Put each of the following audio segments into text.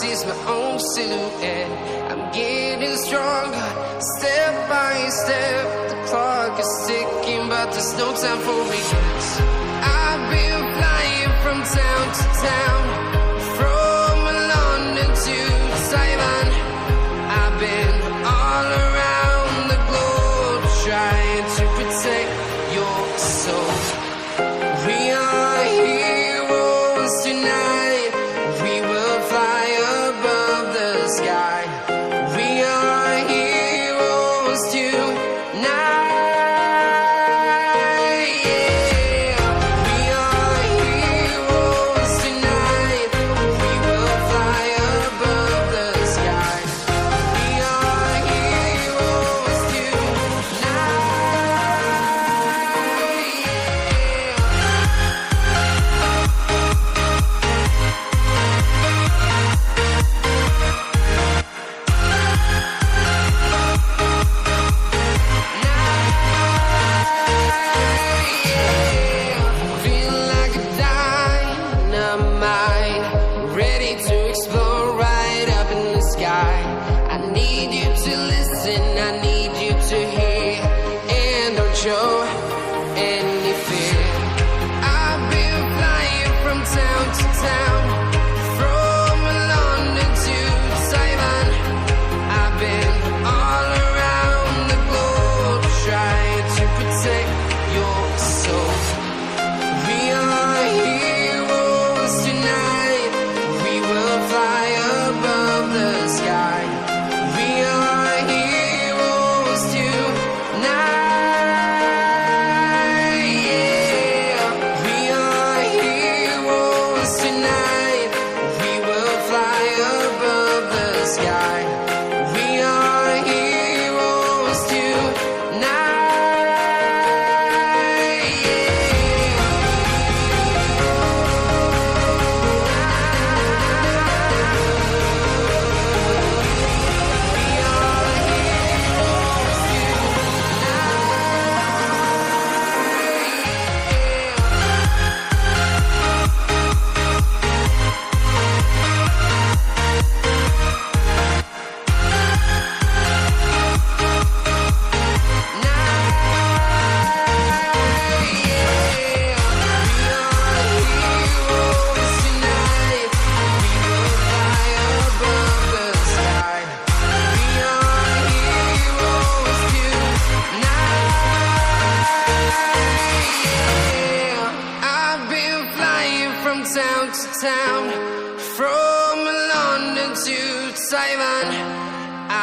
see is my own silhouette. I'm getting stronger, step by step. The clock is ticking, but there's no time for regrets. I've been flying from town to town, from London to Taiwan. I've been all around the globe, trying to protect your soul. We are heroes tonight. We will fly above the sky. We are heroes tonight.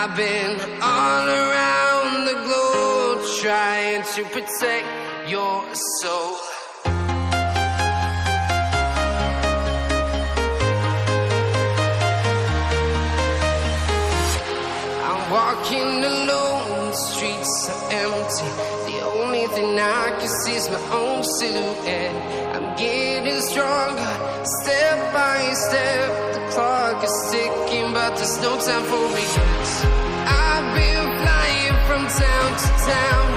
I've been all around the globe trying to protect your soul. I'm walking alone, the streets are empty. The only thing I can see is my own silhouette. I'm getting stronger, step by step. The clock is ticking, but there's no time for regrets. I've been flying from town to town,